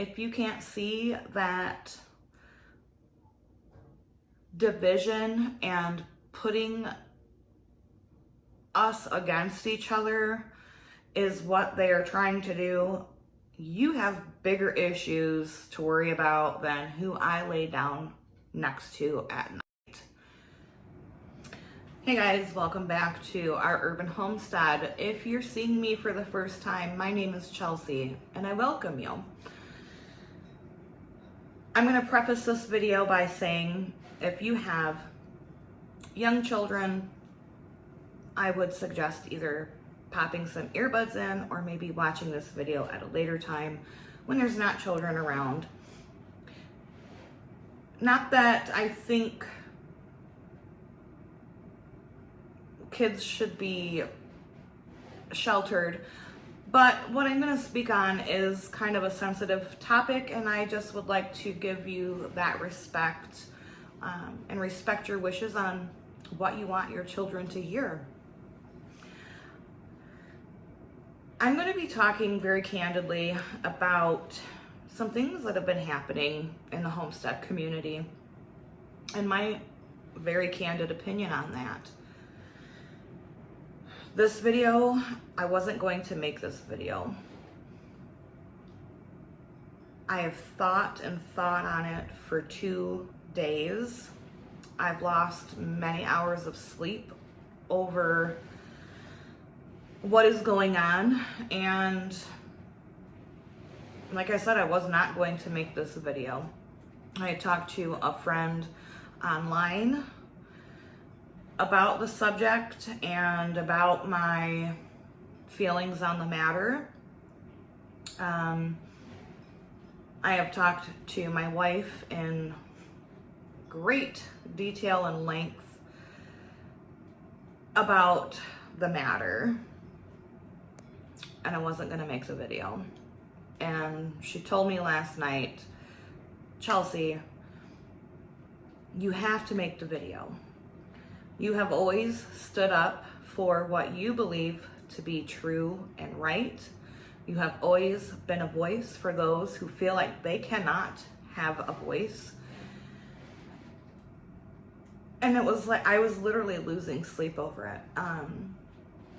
if you can't see that division and putting us against each other is what they are trying to do, you have bigger issues to worry about than who I lay down next to at night. Hey guys, welcome back to our urban homestead. If you're seeing me for the first time, my name is Chelsea and I welcome you. I'm going to preface this video by saying if you have young children, I would suggest either popping some earbuds in or maybe watching this video at a later time when there's not children around. Not that I think kids should be sheltered, but what I'm going to speak on is kind of a sensitive topic, and I just would like to give you that respect and respect your wishes on what you want your children to hear. I'm going to be talking very candidly about some things that have been happening in the homestead community and my very candid opinion on that. This video, I wasn't going to make this video. I have thought on it for 2 days. I've lost many hours of sleep over what is going on, and like I said, I was not going to make this video. I talked to a friend online about the subject and about my feelings on the matter. I have talked to my wife in great detail and length about the matter, and I wasn't going to make the video. And she told me last night, Chelsea, you have to make the video. You have always stood up for what you believe to be true and right. You have always been a voice for those who feel like they cannot have a voice. And it was like, I was literally losing sleep over it.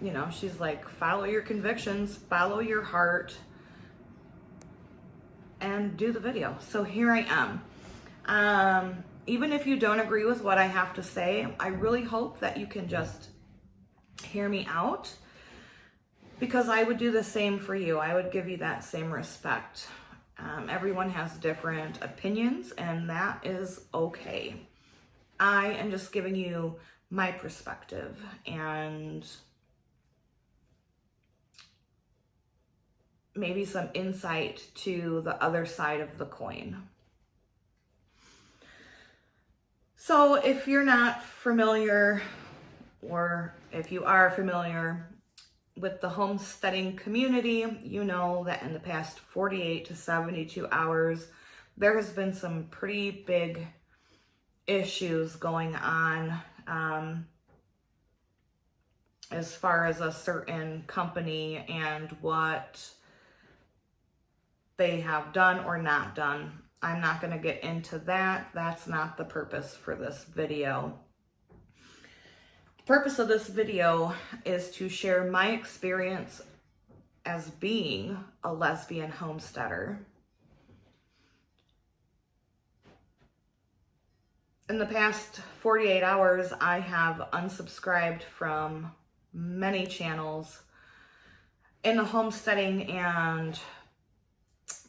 You know, she's like, follow your convictions, follow your heart, and do the video. So here I am. Even if you don't agree with what I have to say, I really hope that you can just hear me out, because I would do the same for you. I would give you that same respect. Everyone has different opinions, and that is okay. I am just giving you my perspective and maybe some insight to the other side of the coin. So if you're not familiar, or if you are familiar with the homesteading community, you know that in the past 48 to 72 hours, there has been some pretty big issues going on as far as a certain company and what they have done or not done. I'm not going to get into that. That's not the purpose for this video. The purpose of this video is to share my experience as being a lesbian homesteader. In the past 48 hours, I have unsubscribed from many channels in the homesteading and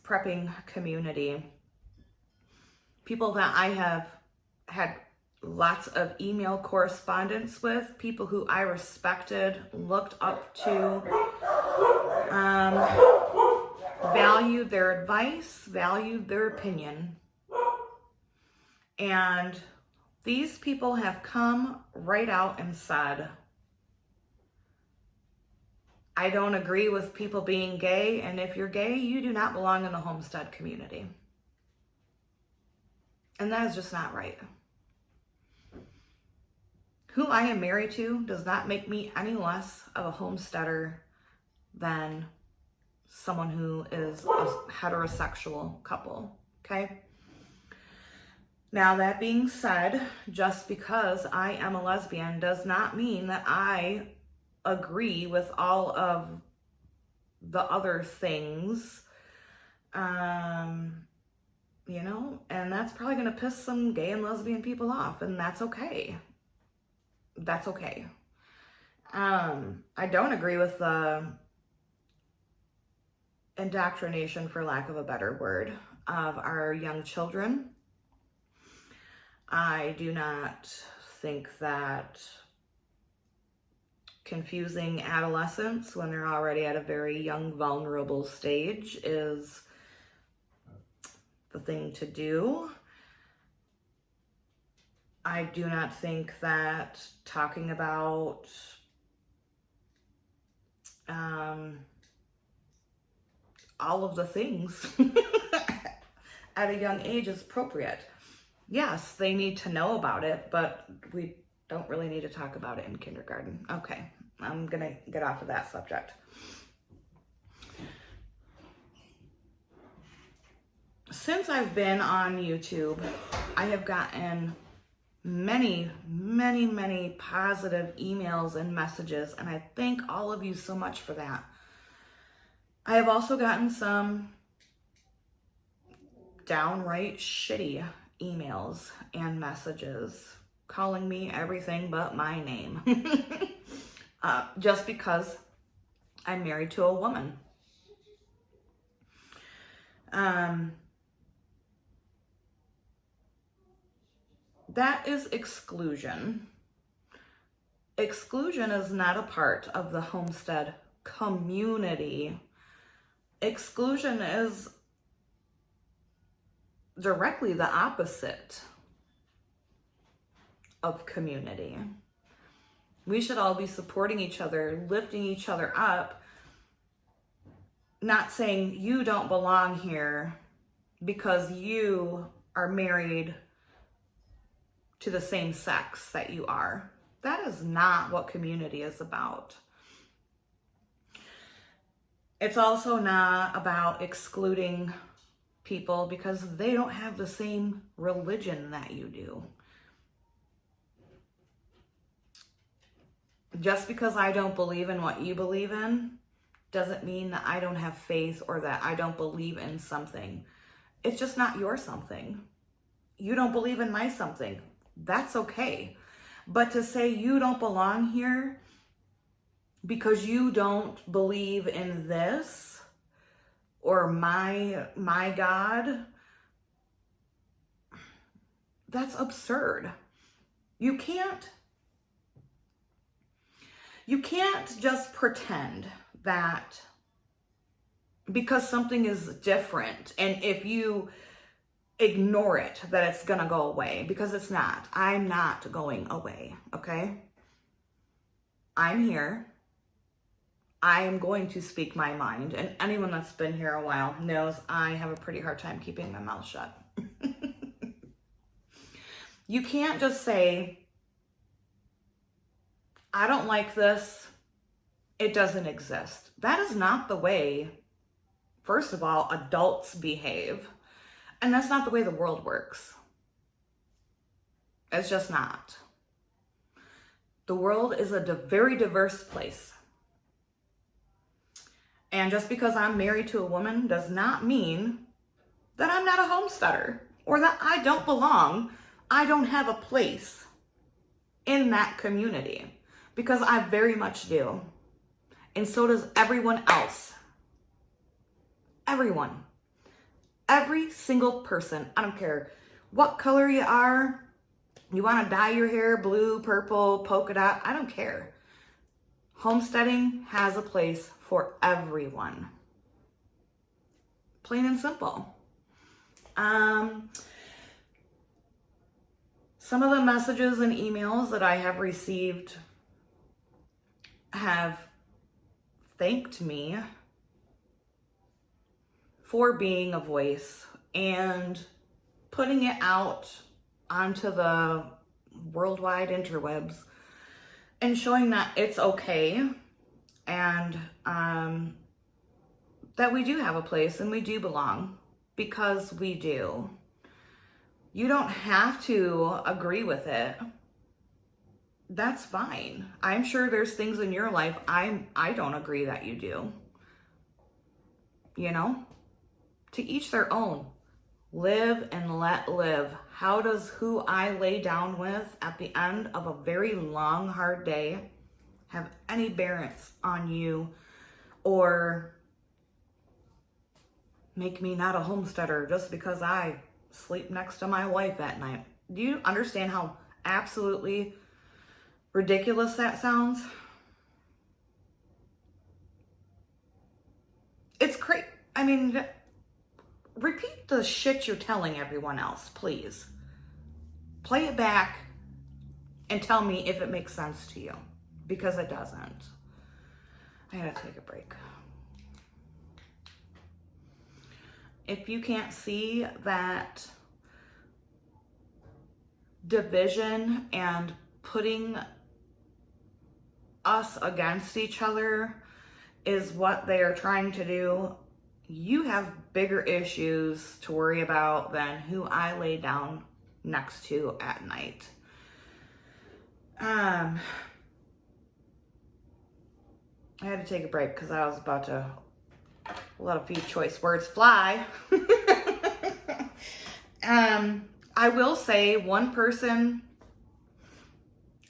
prepping community. People that I have had lots of email correspondence with, people who I respected, looked up to, valued their advice, valued their opinion. And these people have come right out and said, I don't agree with people being gay, and if you're gay, you do not belong in the homestead community. And that is just not right. Who I am married to does not make me any less of a homesteader than someone who is a heterosexual couple, okay? Now, that being said, just because I am a lesbian does not mean that I agree with all of the other things, you know, and that's probably going to piss some gay and lesbian people off, and that's okay. That's okay. I don't agree with the indoctrination, for lack of a better word, of our young children. I do not think that confusing adolescents when they're already at a very young, vulnerable stage is the thing to do. I do not think that talking about all of the things at a young age is appropriate. Yes, they need to know about it, but we don't really need to talk about it in kindergarten. Okay, I'm gonna get off of that subject. Since I've been on YouTube, I have gotten many, many, many positive emails and messages, and I thank all of you so much for that. I have also gotten some downright shitty emails and messages calling me everything but my name just because I'm married to a woman. That is exclusion. Exclusion is not a part of the homestead community. Exclusion is directly the opposite of community. We should all be supporting each other, lifting each other up, not saying you don't belong here because you are married to the same sex that you are. That is not what community is about. It's also not about excluding people because they don't have the same religion that you do. Just because I don't believe in what you believe in doesn't mean that I don't have faith or that I don't believe in something. It's just not your something. You don't believe in my something. That's okay. But to say you don't belong here because you don't believe in this or my God, that's absurd. You can't just pretend that because something is different and if you ignore it, that it's gonna go away, because it's not. I'm not going away, okay? I'm here. I am going to speak my mind, and anyone that's been here a while knows I have a pretty hard time keeping my mouth shut. You can't just say, I don't like this, it doesn't exist. That is not the way, first of all, adults behave. And that's not the way the world works. It's just not. The world is a very diverse place. And just because I'm married to a woman does not mean that I'm not a homesteader or that I don't belong. I don't have a place in that community, because I very much do. And so does everyone else. Everyone. Every single person. I don't care what color you are. You want to dye your hair blue, purple, polka dot. I don't care. Homesteading has a place for everyone. Plain and simple. Some of the messages and emails that I have received have thanked me for being a voice and putting it out onto the worldwide interwebs and showing that it's okay, and that we do have a place and we do belong, because we do. You don't have to agree with it. That's fine. I'm sure there's things in your life I don't agree that you do. You know? To each their own. Live and let live. How does who I lay down with at the end of a very long, hard day have any bearance on you or make me not a homesteader just because I sleep next to my wife at night? Do you understand how absolutely ridiculous that sounds? It's crazy. I mean, repeat the shit you're telling everyone else, please. Play it back and tell me if it makes sense to you, because it doesn't. I gotta take a break. If you can't see that division and putting us against each other is what they are trying to do, you have bigger issues to worry about than who I lay down next to at night. I had to take a break because I was about to let a few choice words fly. I will say one person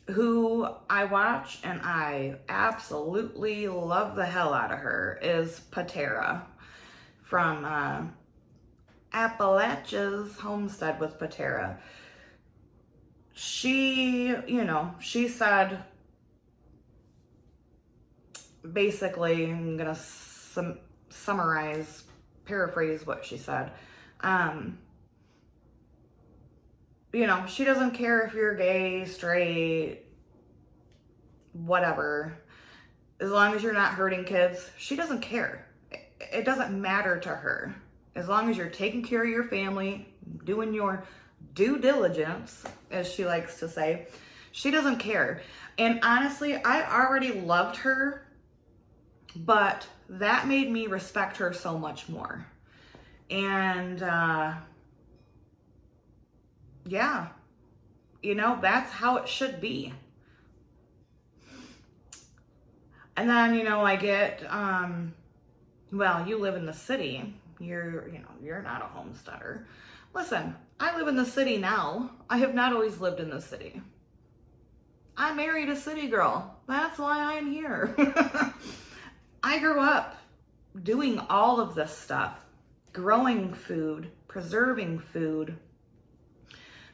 who I watch and I absolutely love the hell out of her is Patera from Appalachia's Homestead with Patera. She, she said, basically, I'm gonna summarize, paraphrase what she said. She doesn't care if you're gay, straight, whatever. As long as you're not hurting kids, she doesn't care. It doesn't matter to her. As long as you're taking care of your family, doing your due diligence, as she likes to say, she doesn't care. And honestly, I already loved her, but that made me respect her so much more. And, yeah, that's how it should be. And then, I get, well, you live in the city. You're not a homesteader. Listen, I live in the city now. I have not always lived in the city. I married a city girl. That's why I'm here. I grew up doing all of this stuff, growing food, preserving food.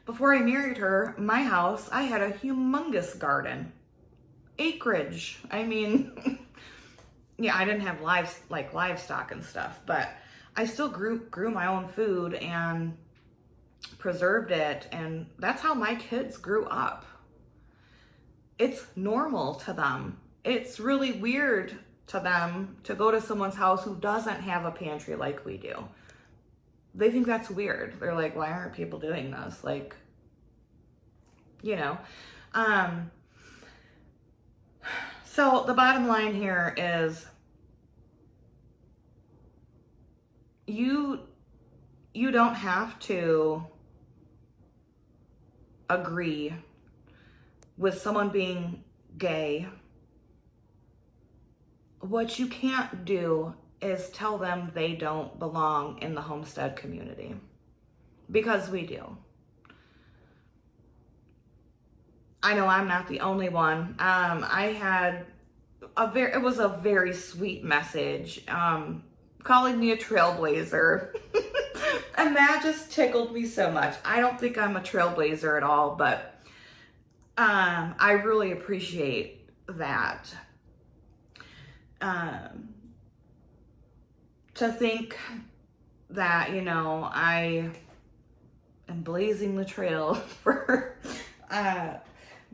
Before I married her, my house, I had a humongous garden, acreage. I mean, yeah, I didn't have livestock and stuff, but I still grew my own food and preserved it, and that's how my kids grew up. It's normal to them. It's really weird to them to go to someone's house who doesn't have a pantry like we do. They think that's weird. They're like, why aren't people doing this? Like, so the bottom line here is you don't have to agree with someone being gay. What you can't do is tell them they don't belong in the homestead community, because we do. I know I'm not the only one. I had it was a very sweet message, calling me a trailblazer. And that just tickled me so much. I don't think I'm a trailblazer at all, but I really appreciate that. To think that, I am blazing the trail for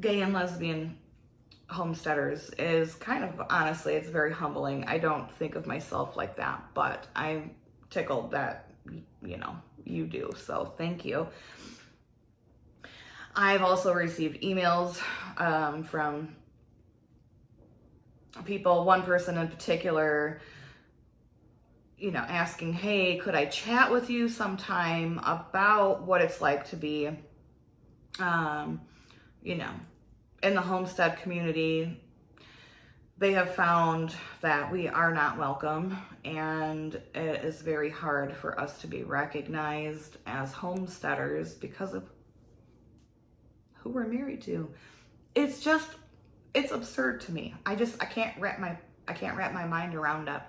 gay and lesbian homesteaders is kind of, honestly, it's very humbling. I don't think of myself like that, but I'm tickled that, you do. So thank you. I've also received emails from people, one person in particular you know, asking, hey, could I chat with you sometime about what it's like to be, you know, in the homestead community. They have found that we are not welcome, and it is very hard for us to be recognized as homesteaders because of who we're married to. It's just, it's absurd to me. I can't wrap my mind around it.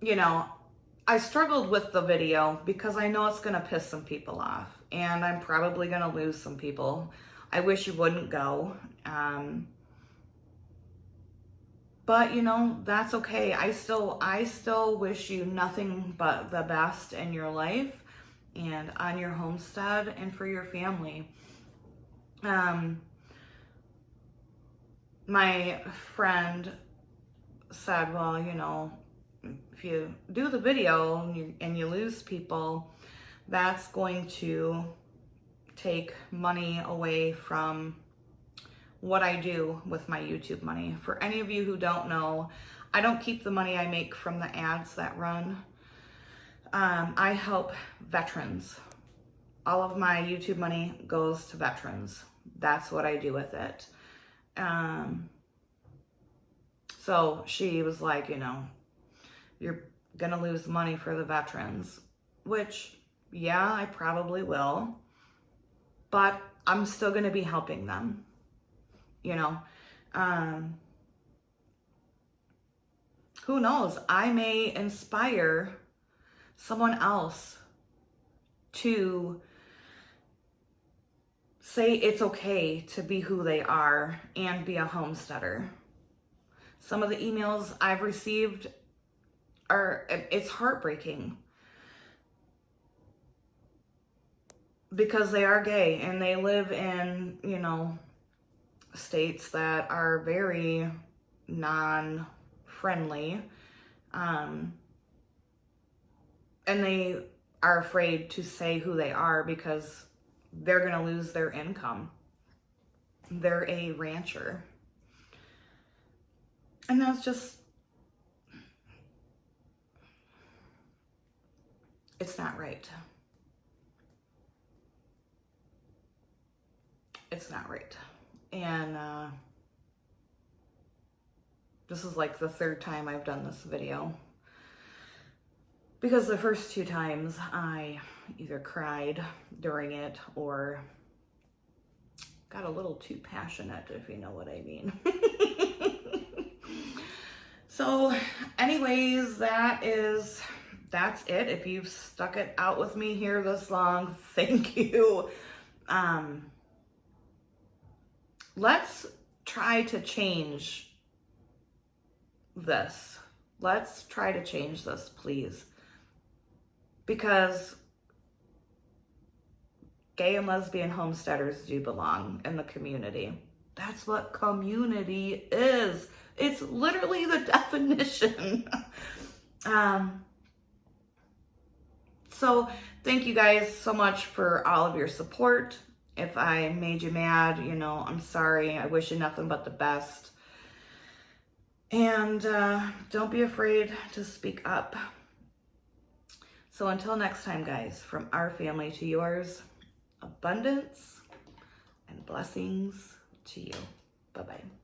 You know, I struggled with the video because I know it's going to piss some people off, and I'm probably going to lose some people. I wish you wouldn't go. But you know, that's okay. I still wish you nothing but the best in your life and on your homestead and for your family. My friend said, well, you know, if you do the video and you lose people, that's going to take money away from what I do with my YouTube money. For any of you who don't know, I don't keep the money I make from the ads that run. I help veterans. All of my YouTube money goes to veterans. That's what I do with it. So she was like, you know, you're gonna lose money for the veterans, which, yeah, I probably will, but I'm still gonna be helping them, you know. Who knows? I may inspire someone else to say it's okay to be who they are and be a homesteader. Some of the emails I've received it's heartbreaking because they are gay and they live in, you know, states that are very non-friendly, and they are afraid to say who they are because they're going to lose their income. They're a rancher. And that's just, it's not right. It's not right. And this is like the third time I've done this video, because the first two times I either cried during it or got a little too passionate, if you know what I mean. So anyways, that's it. If you've stuck it out with me here this long, thank you. Let's try to change this. Let's try to change this, please. Because gay and lesbian homesteaders do belong in the community. That's what community is. It's literally the definition. So thank you guys so much for all of your support. If I made you mad, you know, I'm sorry. I wish you nothing but the best. And don't be afraid to speak up. So until next time, guys, from our family to yours, abundance and blessings to you. Bye-bye.